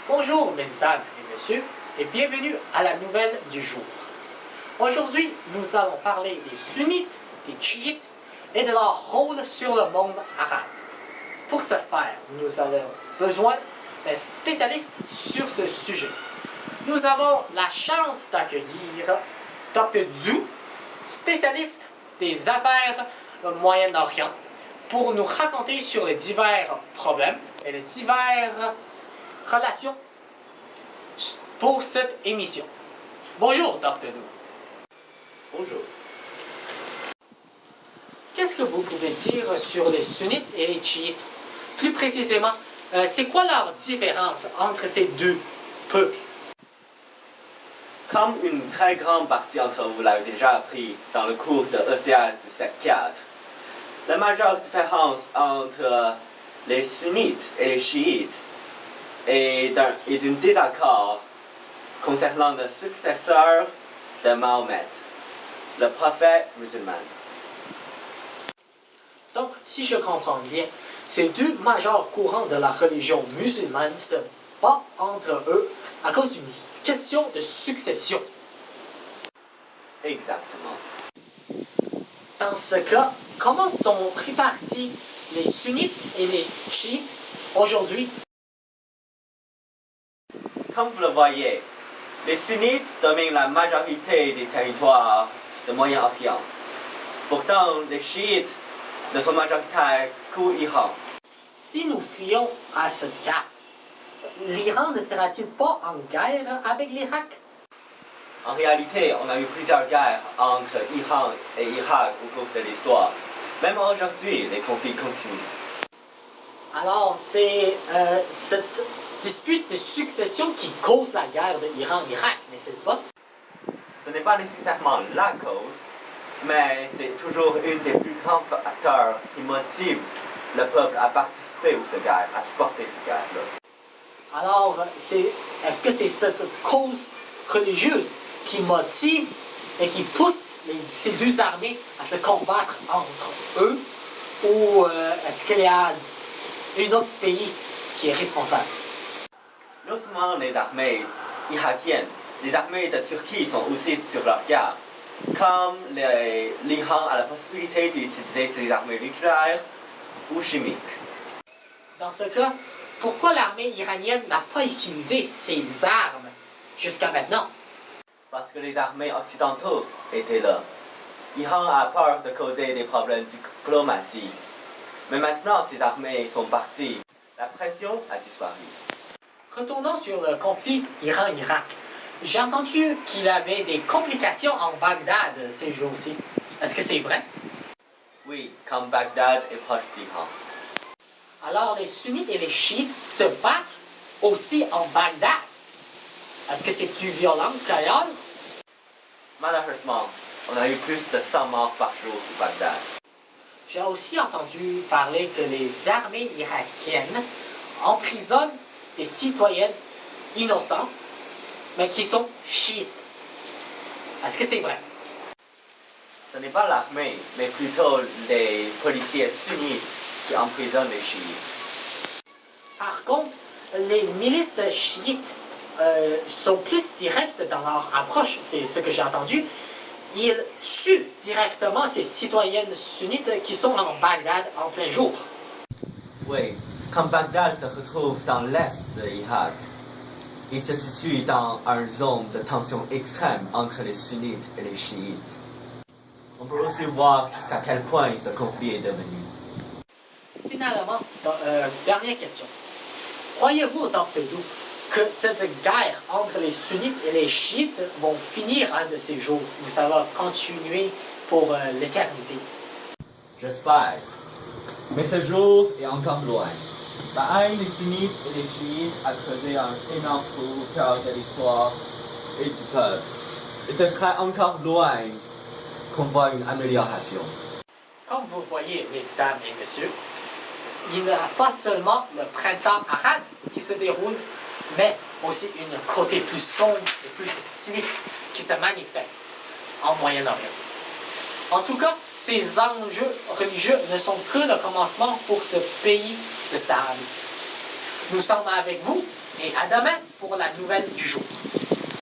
Bonjour mesdames et messieurs et bienvenue à la nouvelle du jour. Aujourd'hui, nous allons parler des sunnites, des chiites et de leur rôle sur le monde arabe. Pour ce faire, nous avons besoin d'un spécialiste sur ce sujet. Nous avons la chance d'accueillir Dr. Zhu, spécialiste des affaires au Moyen-Orient, pour nous raconter sur les divers problèmes et les diverses relations pour cette émission. Bonjour, Dr. Zhu. Bonjour. Qu'est-ce que vous pouvez dire sur les sunnites et les chiites? Plus précisément, c'est quoi leur différence entre ces deux peuples? Comme une très grande partie d'entre vous l'avez déjà appris dans le cours de ECA de cette cadre, la majeure différence entre les sunnites et les chiites est d'un désaccord concernant le successeur de Mahomet, le prophète musulman. Donc, si je comprends bien, ces deux majeurs courants de la religion musulmane se battent entre eux à cause d'une question de succession. Exactement. Dans ce cas, comment sont répartis les sunnites et les chiites aujourd'hui? Comme vous le voyez, les sunnites dominent la majorité des territoires du Moyen-Orient. Pourtant, les chiites ne sont majoritaires qu'au Iran. Si nous fions à cette carte, l'Iran ne sera-t-il pas en guerre avec l'Irak? En réalité, on a eu plusieurs guerres entre Iran et Irak au cours de l'histoire. Même aujourd'hui, les conflits continuent. Alors, c'est cette dispute de succession qui cause la guerre de Iran-Irak, n'est-ce pas? Ce n'est pas nécessairement la cause, mais c'est toujours une des plus grands facteurs qui motive le peuple à participer aux guerres, à supporter ces guerres-là. Alors, est-ce que c'est cette cause religieuse qui motive et qui pousse ces deux armées à se combattre entre eux, ou est-ce qu'il y a un autre pays qui est responsable? Non seulement les armées irakiennes, les armées de Turquie sont aussi sur leur garde. Comme l'Iran a la possibilité d'utiliser ses armées nucléaires ou chimiques. Dans ce cas, pourquoi l'armée iranienne n'a pas utilisé ses armes jusqu'à maintenant? Parce que les armées occidentales étaient là. L'Iran a peur de causer des problèmes diplomatiques. Mais maintenant, ces armées sont parties. La pression a disparu. Retournons sur le conflit Iran-Irak. J'ai entendu qu'il y avait des complications en Bagdad ces jours-ci. Est-ce que c'est vrai? Oui, comme Bagdad est proche d'Iran. Alors les sunnites et les chiites se battent aussi en Bagdad. Est-ce que c'est plus violent qu'ailleurs? Malheureusement, on a eu plus de 100 morts par jour au Bagdad. J'ai aussi entendu parler que les armées irakiennes emprisonnent des citoyens innocents, mais qui sont chiistes. Est-ce que c'est vrai? Ce n'est pas l'armée, mais plutôt les policiers sunnites qui emprisonnent les chiites. Par contre, les milices chiites sont plus directes dans leur approche, c'est ce que j'ai entendu. Ils tuent directement ces citoyennes sunnites qui sont en Bagdad en plein jour. Oui, comme Bagdad se retrouve dans l'est de l'Irak, il se situe dans une zone de tension extrême entre les sunnites et les chiites. On peut aussi voir jusqu'à quel point ce conflit est devenu. Finalement, dernière question. Croyez-vous, Dr. Zhu, que cette guerre entre les sunnites et les chiites vont finir un de ces jours, ou ça va continuer pour l'éternité? J'espère. Mais ce jour est encore loin. La haine des sunnites et des chiites a creusé un énorme trou au cœur de l'histoire et du peuple. Et ce sera encore loin qu'on voit une amélioration. Comme vous voyez, mesdames et messieurs, il n'y a pas seulement le printemps arabe qui se déroule, mais aussi une côté plus sombre et plus sinistre qui se manifeste en Moyen-Orient. En tout cas, ces enjeux religieux ne sont que le commencement pour ce pays de Sahara. Nous sommes avec vous et à demain pour la nouvelle du jour.